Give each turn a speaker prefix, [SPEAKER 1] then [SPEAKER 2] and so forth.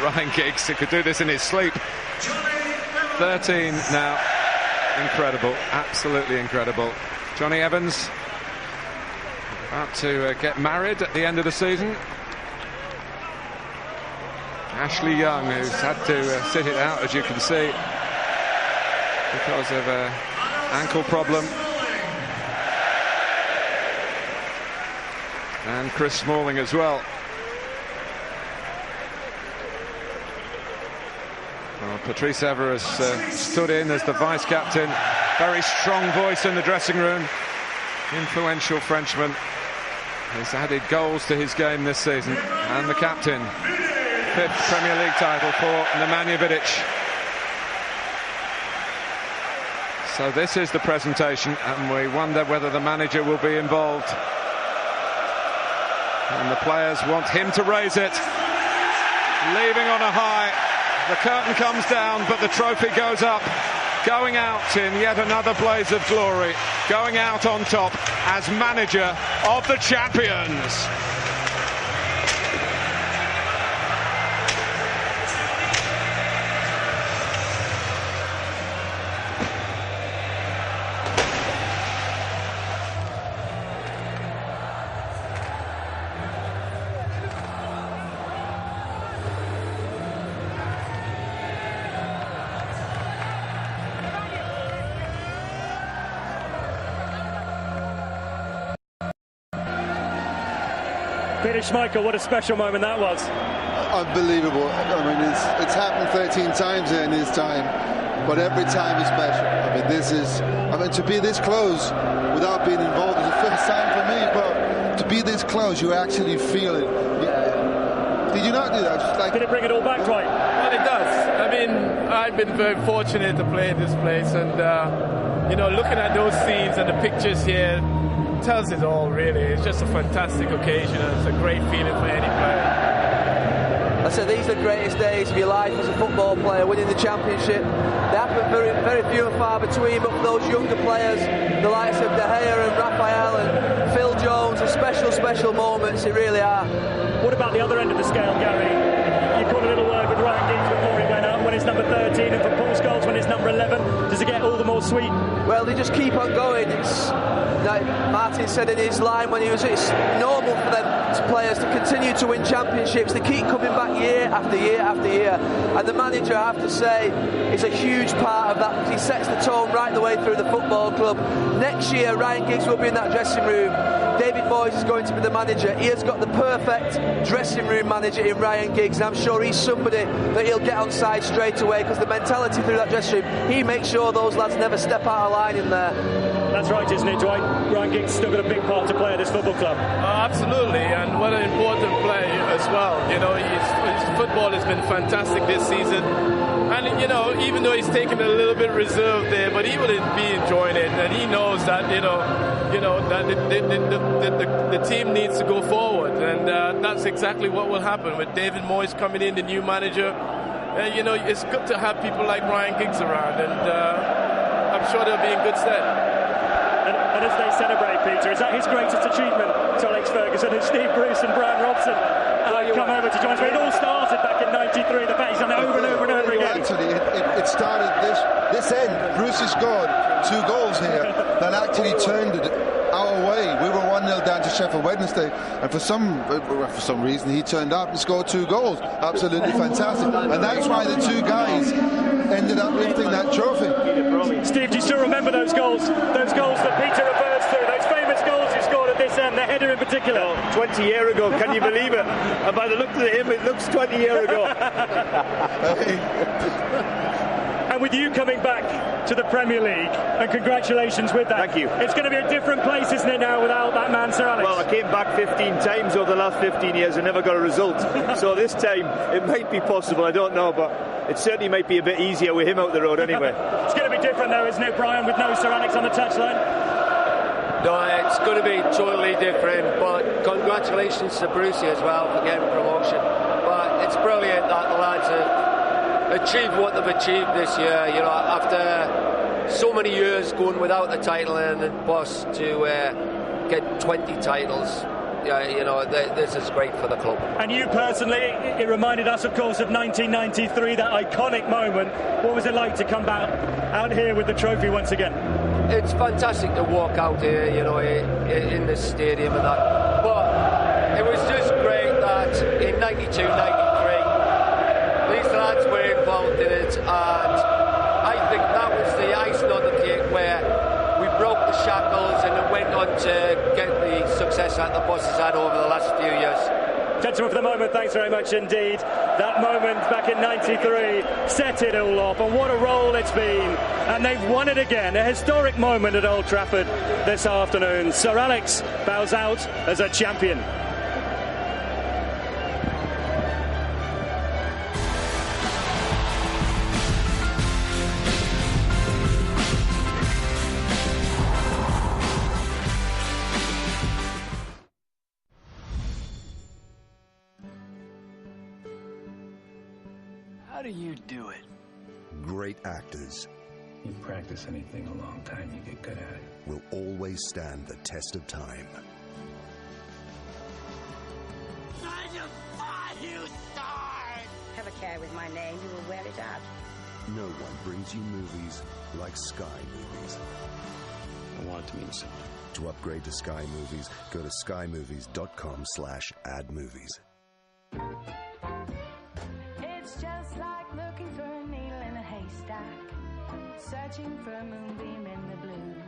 [SPEAKER 1] Ryan Giggs, who could do this in his sleep. 13 now. Incredible, absolutely incredible. Johnny Evans about to get married at the end of the season. Ashley Young, who's had to sit it out, as you can see, because of an ankle problem. And Chris Smalling as well. Well, Patrice Evra has stood in as the vice-captain. Very strong voice in the dressing room. Influential Frenchman. He's added goals to his game this season. And the captain. 5th Premier League title for Nemanja Vidic. So this is the presentation, and we wonder whether the manager will be involved. And the players want him to raise it. Leaving on a high. The curtain comes down, but the trophy goes up. Going out in yet another blaze of glory. Going out on top as manager of the champions.
[SPEAKER 2] Peter Schmeichel, what a special moment that was.
[SPEAKER 3] Unbelievable. I mean, it's happened 13 times in his time, but every time is special. I mean, to be this close without being involved is the first time for me, but to be this close, you actually feel it. Did you not do that?
[SPEAKER 2] Did it bring it all back, Dwight?
[SPEAKER 4] Well, it does. I mean, I've been very fortunate to play in this place, and, you know, looking at those scenes and the pictures here, tells it all, really. It's just a fantastic occasion, and it's a great feeling for any player.
[SPEAKER 5] I said these are the greatest days of your life as a football player, winning the championship. They happen very, very few and far between, but for those younger players, the likes of De Gea and Raphael and Phil Jones, are special, special moments. It really are.
[SPEAKER 2] What about the other end of the scale, Gary? You caught a little word with Ryan Giggs before he went up when it's number 13, and for Paul Scholes when it's number 11. Does it get all the more sweet?
[SPEAKER 5] Well, they just keep on going. It's like Martin said in his line when he was, it's normal for them players to continue to win championships. They keep coming back year after year after year, and the manager, I have to say, is a huge part of that. He sets the tone right the way through the football club. Next year, Ryan Giggs will be in that dressing room. David Moyes is going to be the manager. He has got the perfect dressing room manager in Ryan Giggs, and I'm sure he's somebody that he'll get on side straight away, because the mentality through that dressing room, he makes sure those lads never step out of line in there.
[SPEAKER 2] That's right, isn't it, Dwight? Ryan Giggs still got a big part to play at this football club.
[SPEAKER 4] Absolutely, and what an important play as well. You know, his football has been fantastic this season, and you know, even though he's taken a little bit reserved there, but he will be enjoying it, and he knows that that the team needs to go forward, and that's exactly what will happen with David Moyes coming in, the new manager. You know, it's good to have people like Ryan Giggs around, and I'm sure they'll be in good stead.
[SPEAKER 2] And as they celebrate, Peter, is that his greatest achievement to Alex Ferguson and Steve Bruce and Brian Robson come over to join us? It all started back in '93. The fact he's done it over and over and over again.
[SPEAKER 3] Actually, it started this end. Bruce has scored 2 goals here that actually turned it our way. We were 1-0 down to Sheffield Wednesday, and for some reason he turned up and scored 2 goals. Absolutely fantastic, and that's why the 2 guys ended up lifting that trophy.
[SPEAKER 2] Steve, do you still remember those goals? Those goals that Peter refers to, those famous goals you scored at this end, the header in particular.
[SPEAKER 6] 20 years ago, can you believe it? And by the look of him, it looks 20 years ago.
[SPEAKER 2] And with you coming back to the Premier League, and congratulations with that.
[SPEAKER 6] Thank you.
[SPEAKER 2] It's going to be a different place, isn't it, now, without that man, Sir Alex?
[SPEAKER 6] Well, I came back 15 times over the last 15 years and never got a result. So this time, it might be possible, I don't know, but it certainly might be a bit easier with him out the road anyway.
[SPEAKER 2] It's going to be different, though, isn't it, Brian, with no Sir Alex on the touchline?
[SPEAKER 7] No, it's going to be totally different, but congratulations to Brucey as well for getting promotion. But it's brilliant that the lads have achieved what they've achieved this year, you know, after so many years going without the title, and the boss to get 20 titles. this is great for the club.
[SPEAKER 2] And you personally, it reminded us, of course, of 1993, that iconic moment. What was it like to come out here with the trophy once again?
[SPEAKER 7] It's fantastic to walk out here, in the stadium and that. But it was just great that in 92, 93, these lads were involved in it, and I think that was the icing on the cake where we broke the shackles and it went on to get the success that the bosses had over the last few years.
[SPEAKER 2] Gentlemen, for the moment, thanks very much indeed. That moment back in 93 set it all off, and what a roll it's been. And they've won it again, a historic moment at Old Trafford this afternoon. Sir Alex bows out as a champion.
[SPEAKER 8] How do you do it?
[SPEAKER 9] Great actors.
[SPEAKER 8] You practice anything a long time, you get good at it.
[SPEAKER 9] Will always stand the test of time.
[SPEAKER 10] Have a care with my name, you will wear it out.
[SPEAKER 9] No one brings you movies like Sky Movies.
[SPEAKER 8] I want it to mean something.
[SPEAKER 9] To upgrade to Sky Movies, go to skymovies.com/addmovies.
[SPEAKER 11] It's just like looking for a needle in a haystack, searching for a moonbeam in the blue.